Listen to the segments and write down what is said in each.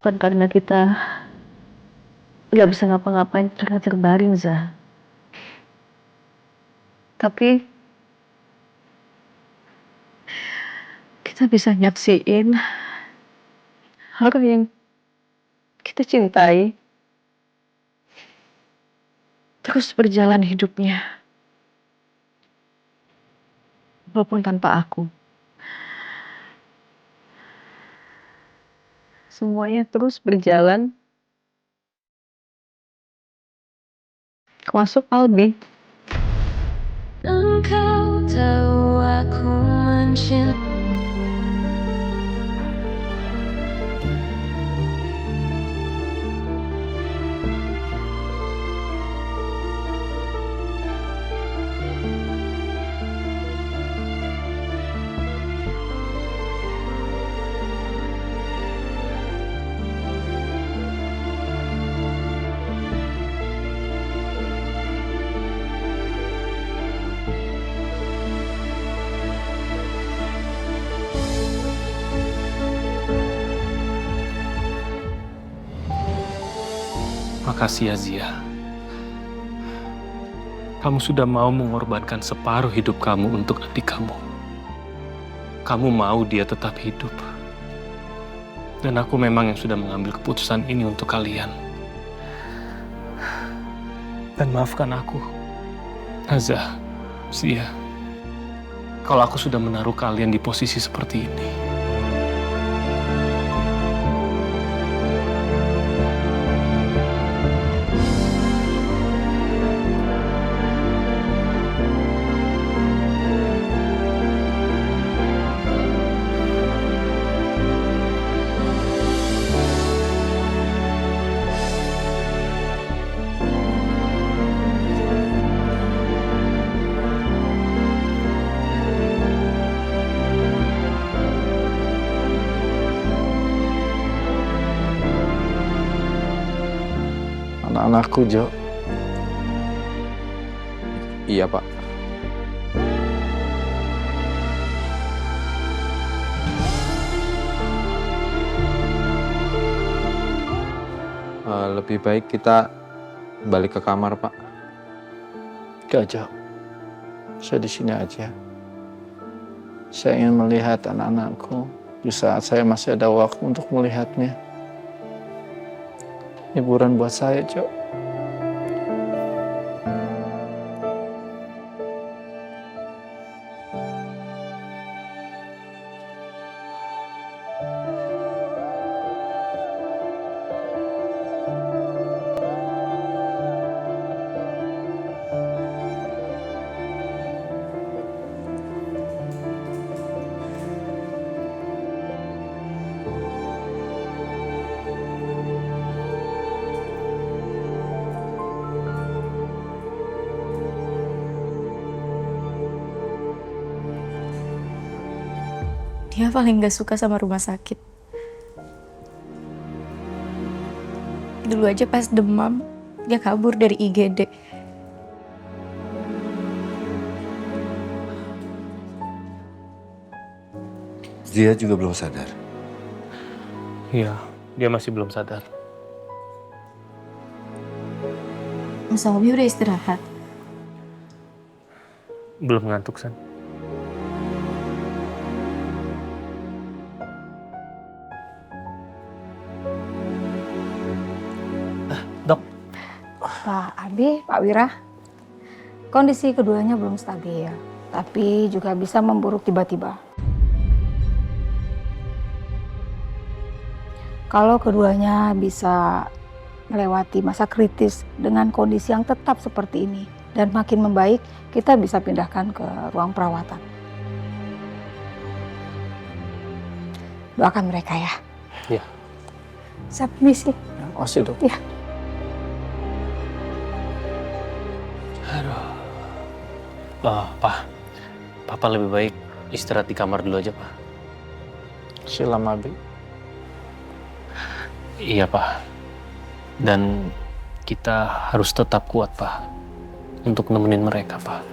Bukan karena kita nggak bisa ngapa-ngapain karena terbaring, Za. Tapi kita bisa nyaksiin orang yang kita cintai terus berjalan hidupnya walaupun tanpa aku. Semuanya terus berjalan termasuk Albi. Engkau tahu aku mencintai. Makasih ya Zia. Kamu sudah mau mengorbankan separuh hidup kamu untuk adik kamu. Kamu mau dia tetap hidup. Dan aku memang yang sudah mengambil keputusan ini untuk kalian. Dan maafkan aku, Azah, Zia, kalau aku sudah menaruh kalian di posisi seperti ini. Anak-anakku, Jo. Iya, Pak. Lebih baik kita balik ke kamar, Pak. Gak, Jo. Saya di sini aja. Saya ingin melihat anak-anakku di saat saya masih ada waktu untuk melihatnya. Hiburan buat saya, Jo. Dia paling gak suka sama rumah sakit. Dulu aja pas demam, dia kabur dari IGD. Dia juga belum sadar. Iya, dia masih belum sadar. Mas Albi udah istirahat. Belum ngantuk, San. Dok. Pak Abi, Pak Wira, kondisi keduanya belum stabil, tapi juga bisa memburuk tiba-tiba. Kalau keduanya bisa melewati masa kritis dengan kondisi yang tetap seperti ini dan makin membaik, kita bisa pindahkan ke ruang perawatan. Doakan mereka ya. Iya. Saya permisi. Makasih, Dok. Ya. Aduh. Pak. Papa lebih baik istirahat di kamar dulu aja, Pak. Silam, Abi. Iya, Pak. Dan kita harus tetap kuat, Pak. Untuk nemenin mereka, Pak.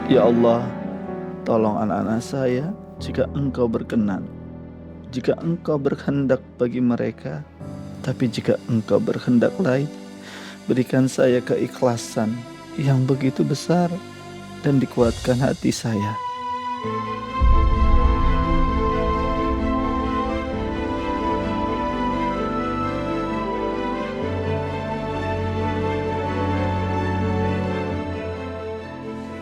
Ya Allah, tolong anak-anak saya jika Engkau berkenan. Jika Engkau berkehendak bagi mereka, tapi jika Engkau berkehendak lain, berikan saya keikhlasan yang begitu besar dan dikuatkan hati saya.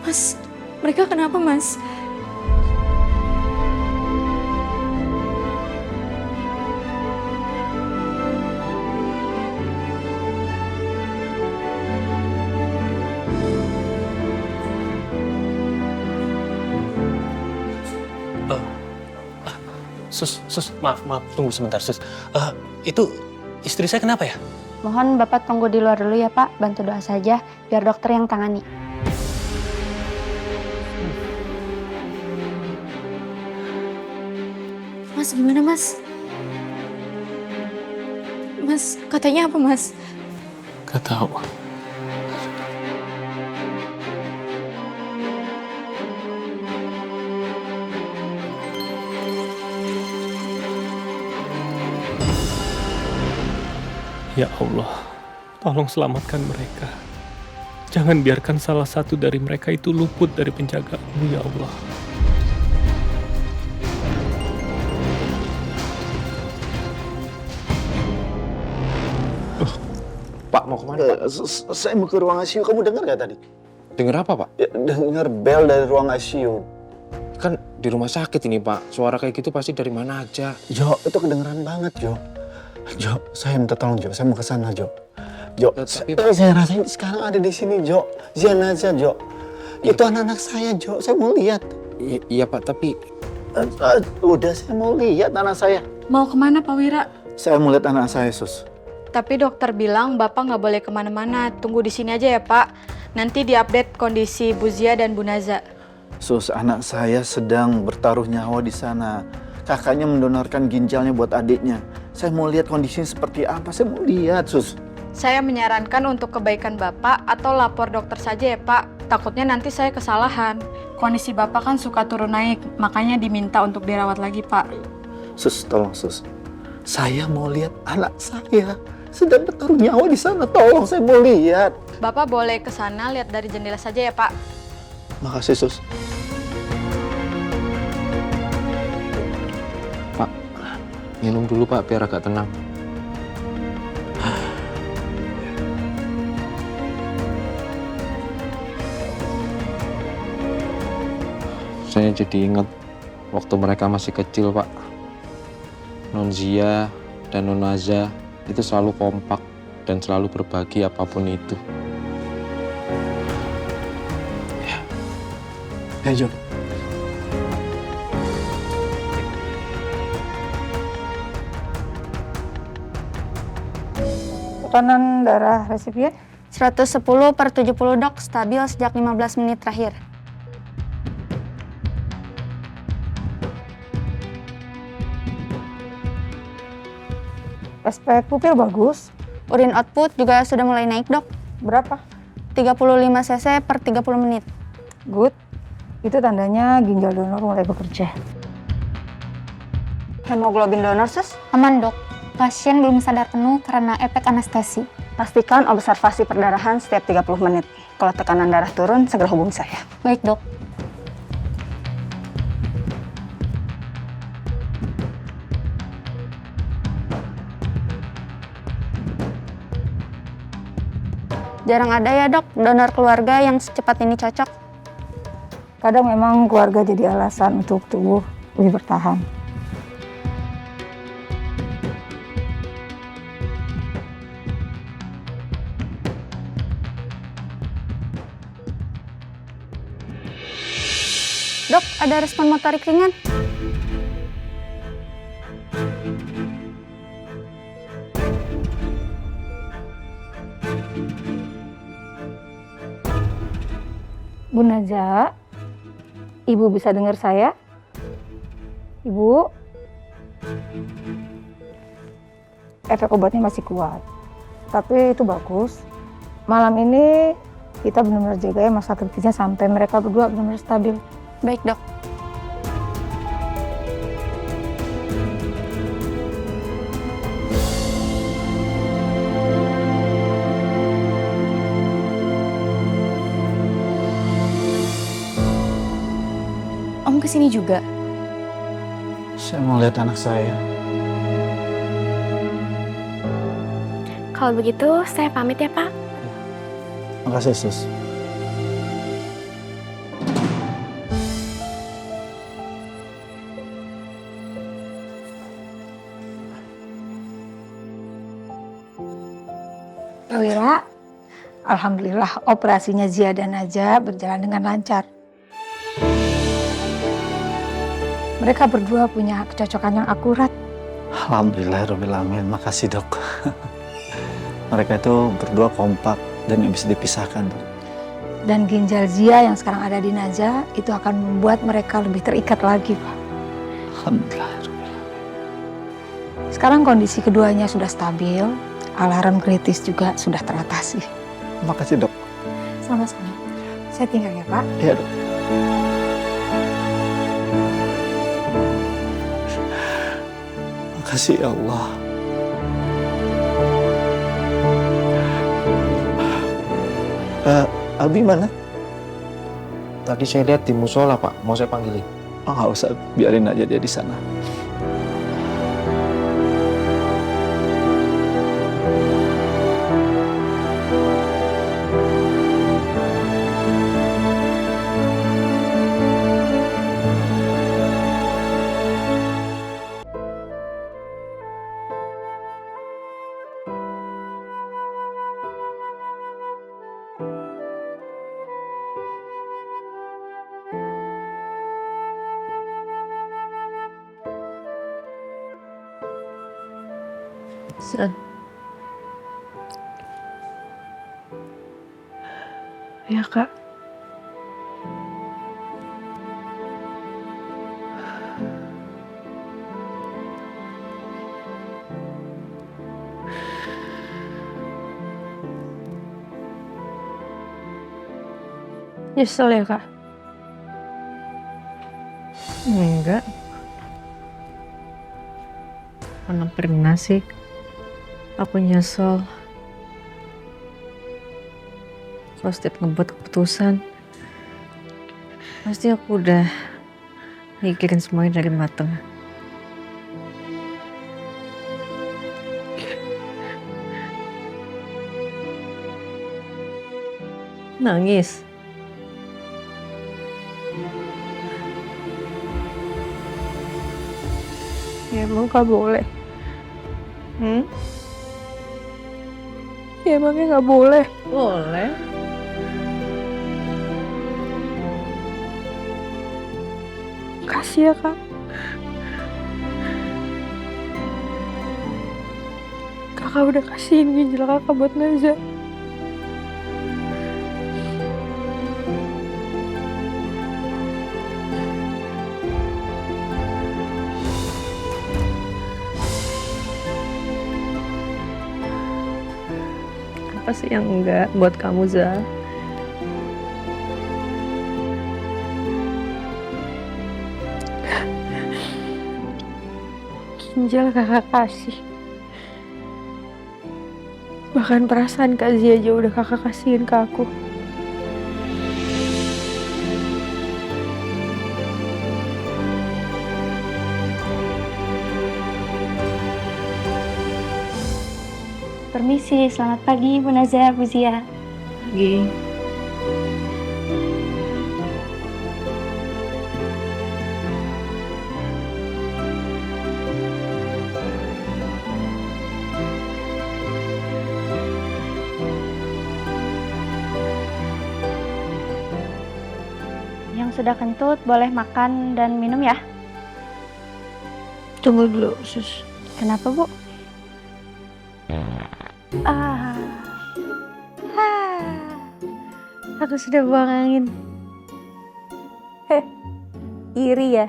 Mas, mereka kenapa, Mas? Sus, maaf, tunggu sebentar, Sus. Itu istri saya kenapa ya? Mohon Bapak tunggu di luar dulu ya Pak, bantu doa saja biar dokter yang tangani. Mas, gimana, Mas? Mas, katanya apa, Mas? Gak tahu. Ya Allah, tolong selamatkan mereka. Jangan biarkan salah satu dari mereka itu luput dari penjagaanmu, ya Allah. Pak, mau kemana, Pak? Saya mau ke ruang ICU. Kamu dengar gak tadi? Dengar apa, Pak? Ya, dengar bel dari ruang ICU. Kan di rumah sakit ini, Pak. Suara kayak gitu pasti dari mana aja. Jo, itu kedengeran banget, Jo. Jo, saya minta tolong, Jo. Saya mau ke sana, Jo. Jo, saya rasain sekarang ada di sini, Jo. Zian aja, Jo. Itu anak-anak saya, Jo. Saya mau lihat. Iya, Pak, tapi... Udah, saya mau lihat anak saya. Mau kemana, Pak Wira? Saya mau lihat anak saya, Sus. Tapi dokter bilang Bapak nggak boleh kemana-mana. Tunggu di sini aja ya, Pak. Nanti diupdate kondisi Bu Zia dan Bu Naza. Sus, anak saya sedang bertaruh nyawa di sana. Kakaknya mendonorkan ginjalnya buat adiknya. Saya mau lihat kondisinya seperti apa. Saya mau lihat, Sus. Saya menyarankan untuk kebaikan Bapak atau lapor dokter saja ya, Pak. Takutnya nanti saya kesalahan. Kondisi Bapak kan suka turun naik, makanya diminta untuk dirawat lagi, Pak. Sus, tolong, Sus. Saya mau lihat anak saya sedang bertaruh nyawa di sana. Tolong, saya mau lihat. Bapak boleh ke sana lihat dari jendela saja ya, Pak. Makasih, Sus. Pak, minum dulu, Pak, biar agak tenang. Saya jadi ingat waktu mereka masih kecil, Pak. Non Zia dan Non Naza itu selalu kompak dan selalu berbagi apapun itu. Ya, Jo. Tekanan darah resipien 110/70 dok, stabil sejak 15 menit terakhir. SPK pupil bagus. Urin output juga sudah mulai naik dok, Berapa? 35 cc per 30 menit. Good. Itu tandanya ginjal donor mulai bekerja. Hemoglobin donor, Sus? Aman dok, pasien belum sadar penuh karena efek anestesi. Pastikan observasi perdarahan setiap 30 menit. Kalau tekanan darah turun, segera hubungi saya. Baik dok. Jarang ada ya dok, donor keluarga yang secepat ini cocok. Kadang memang keluarga jadi alasan untuk tubuh lebih bertahan. Dok, ada respon motorik ringan. Bu Naza, Ibu bisa dengar saya? Ibu, efek obatnya masih kuat, tapi itu bagus. Malam ini Kita benar-benar jaga ya masa kritisnya sampai mereka berdua benar-benar stabil. Baik, Dok. Om kesini juga? Saya mau lihat anak saya. Kalau begitu, saya pamit ya, Pak. Makasih, Sus. Pak Wira, alhamdulillah operasinya Zia dan Najah berjalan dengan lancar. Mereka berdua punya kecocokan yang akurat. Alhamdulillahirrahmanirrahim. Makasih, Dok. Mereka itu berdua kompak dan nggak bisa dipisahkan, Dok. Dan ginjal Zia yang sekarang ada di Najah itu akan membuat mereka lebih terikat lagi, Pak. Alhamdulillah. Sekarang kondisi keduanya sudah stabil, alarm kritis juga sudah teratasi. Makasih, Dok. Sama-sama. Saya tinggal ya, Pak. Iya, Dok. Makasih ya Allah. Abi mana? Tadi saya lihat di musola, Pak. Mau saya panggilin? Oh, nggak usah, biarin aja dia di sana. San. Ya, Kak. Nyesel ya, Kak? Enggak. Mana pernah sih aku nyesel kalau setiap ngebuat keputusan pasti aku udah mikirin semuanya dari matang. Nangis. Ya emang gak boleh. Ya emangnya gak boleh. Boleh. Kasih ya, Kak. Kakak udah kasihin ginjal kakak buat Najah. Apa sih yang enggak buat kamu, Za? Ginjal kakak kasih. Bahkan perasaan Kak Zia aja udah kakak kasihin ke aku. Permisi, selamat pagi Bu Nazah, Bu Zia. Pagi. Yang sudah kentut boleh makan dan minum ya. Tunggu dulu, Sus. Kenapa, Bu? Aku sudah buang angin. Iri ya?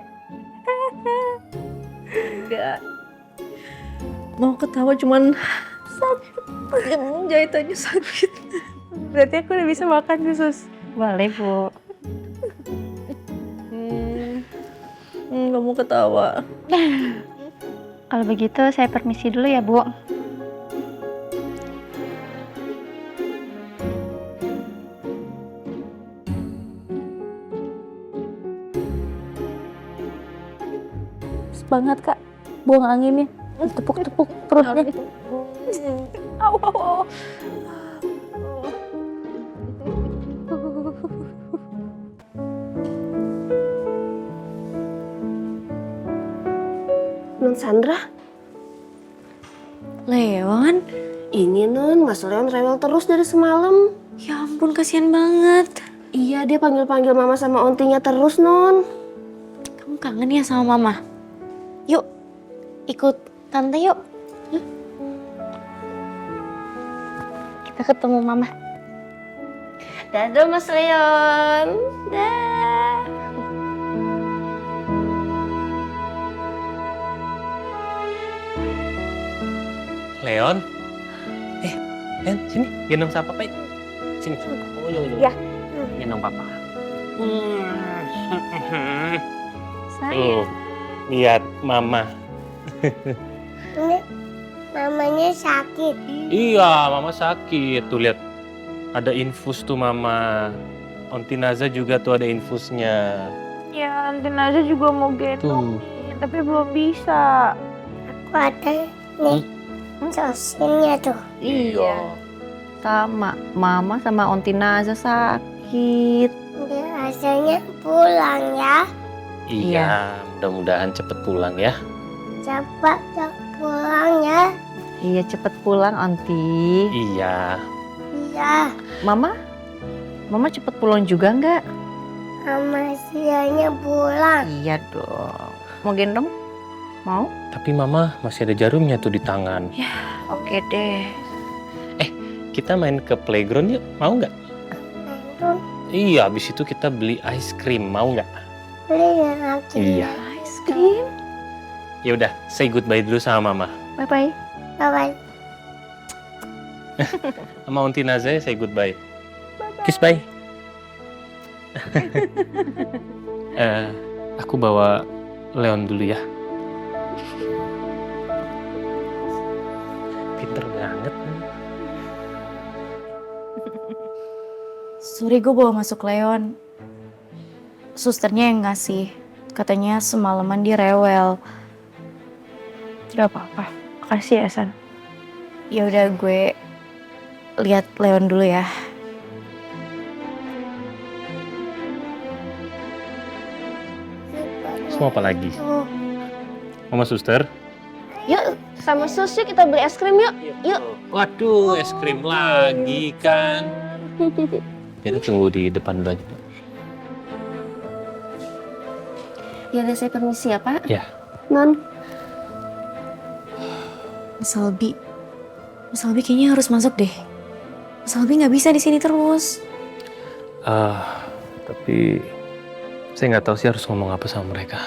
Enggak. Mau ketawa cuman sakit. Jahitannya sakit. Berarti aku udah bisa makan nih, Sus. Boleh, Bu. Gak mau ketawa. Kalau begitu saya permisi dulu ya, Bu. Pas banget, Kak. Buang anginnya. Tepuk-tepuk perutnya. Au, au, au. Nun Sandra, Leon? ini Nun, Mas Leon rewel terus dari semalam. Ya ampun, kasihan banget. Iya, dia panggil-panggil Mama sama ontinya terus, Nun. Kamu kangen ya sama Mama? Yuk, ikut Tante yuk. Kita ketemu Mama. Dadah Mas Leon. Dah. Leon? Leon, sini. Gendong sama papa. Sini. Oh, Ya. Gendong papa. Sayang. Lihat Mama. Mamanya sakit. Iya, Mama sakit. Tuh lihat. Ada infus tuh Mama. Onti Naza juga tuh ada infusnya. Ya, Tante Naza juga mau gendong, tapi belum bisa. Aku ada nih. Sosinnya tuh. Iya. Sama Mama sama Onti Naza sakit. Dia rasanya pulang ya. Iya, mudah-mudahan cepet pulang ya. Cepat pulang ya. Iya, cepet pulang, Onti. Iya. Iya. Mama cepet pulang juga nggak? Sama sianya pulang. Iya dong. Mau gendong? Mau? Tapi Mama masih ada jarumnya tuh di tangan. Oke deh. Kita main ke playground yuk, mau nggak? Itu Iya, habis itu kita beli ice cream, mau nggak? beli lagi. Iya. Ice cream. Ya udah, say goodbye dulu sama Mama. Bye-bye. Bye-bye. Sama Onti Naza ya, say goodbye. Kiss bye. Aku bawa Leon dulu ya. Pinter banget. Sorry, gue bawa masuk Leon. Susternya yang ngasih. Katanya semalaman dia rewel. Gak apa-apa. Makasih ya, San. Ya udah, gue lihat Leon dulu ya. Semua apa lagi? Mama suster? Yuk, sama sus yuk kita beli es krim yuk. Yuk. Waduh, es krim lagi kan. Jadi tunggu di depan dulu aja. Ya udah, saya permisi ya, Pak. Ya. Non. Mas Albi kayaknya harus masuk deh. Mas Albi nggak bisa di sini terus. Tapi saya nggak tahu sih harus ngomong apa sama mereka.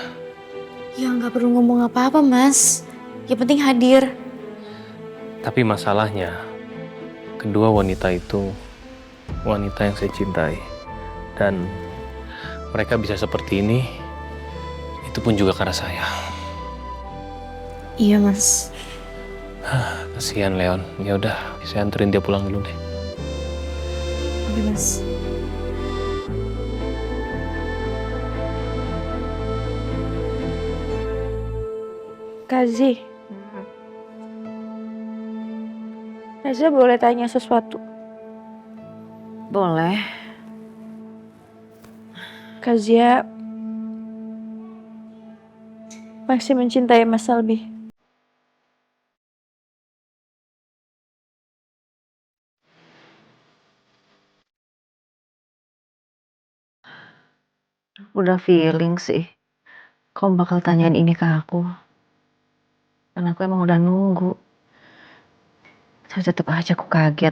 Ya nggak perlu ngomong apa-apa, Mas. Yang penting hadir. Tapi masalahnya, kedua wanita itu wanita yang saya cintai. Dan mereka bisa seperti ini, itu pun juga karena saya. Iya, Mas. Kasihan Leon. Ya udah, saya anterin dia pulang dulu deh. Oke, Mas. Kazi. Naza boleh tanya sesuatu? Boleh. Kazia masih mencintai Mas Albi. Udah feeling sih. Kamu bakal tanyain ini ke aku. Dan aku emang udah nunggu. Tapi tetep aja aku kaget.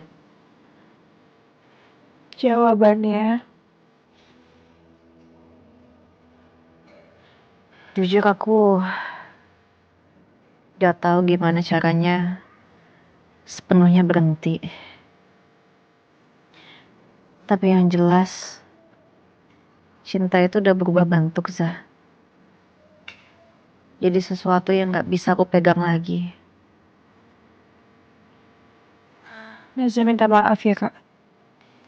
Jawabannya, Jujur aku gak tahu gimana caranya sepenuhnya berhenti. Tapi yang jelas, cinta itu udah berubah bentuk, Zah. Jadi sesuatu yang gak bisa aku pegang lagi. Nazia minta maaf ya kak.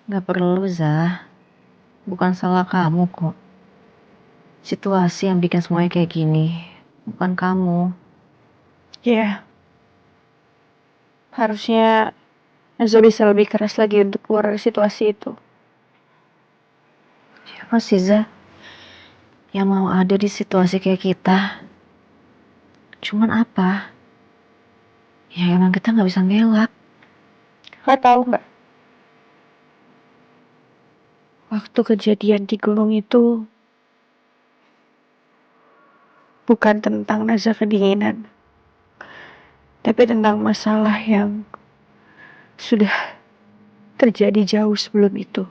Gak perlu, Zah. Bukan salah kamu kok. Situasi yang bikin semuanya kayak gini. Bukan kamu. Iya. Harusnya Nazia bisa lebih keras lagi untuk keluar dari situasi itu. Siapa sih, Zah, yang mau ada di situasi kayak kita? Cuman apa? Ya emang kita gak bisa ngelak. Kak tahu nggak? Waktu kejadian di gunung itu bukan tentang Nazia kedinginan, tapi tentang masalah yang sudah terjadi jauh sebelum itu.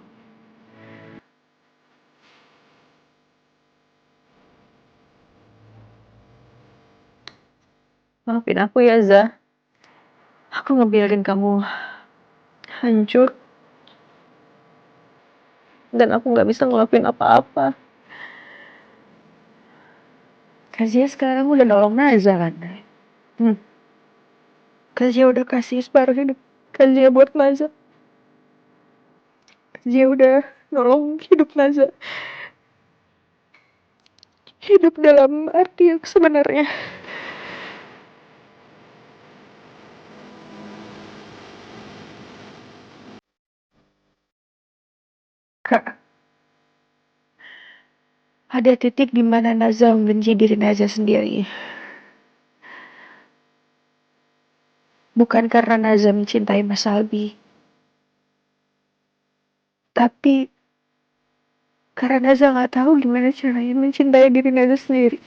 Maafin aku ya, Zah. Aku ngebiarin kamu hancur. Dan aku gak bisa ngelakuin apa-apa. Kazia sekarang udah nolong Nazia kan? Kazia udah kasih separuh hidup Kazia buat Nazia. Kazia udah nolong hidup Nazia. Hidup dalam arti yang sebenarnya. Kak, ada titik di mana Nazia membenci diri Nazia sendiri. Bukan karena Nazia mencintai Mas Albi, tapi karena Nazia nggak tahu gimana caranya mencintai diri Nazia sendiri.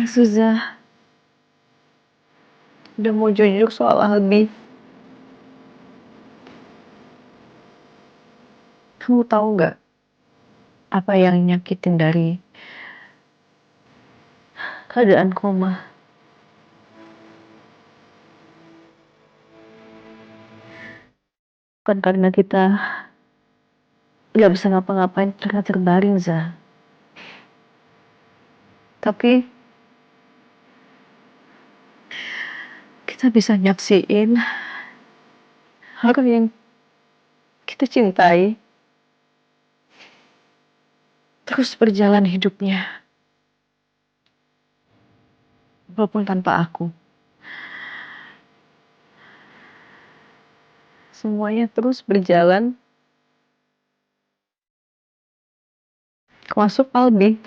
Zah, udah mau jujur soal Albi. Kamu tahu nggak apa yang nyakitin dari keadaan koma? Bukan karena kita nggak bisa ngapa-ngapain karena terbaring, Zah. Tapi kita bisa nyaksiin orang yang kita cintai terus berjalan hidupnya. Walaupun tanpa aku. Semuanya terus berjalan. Masuk Albi.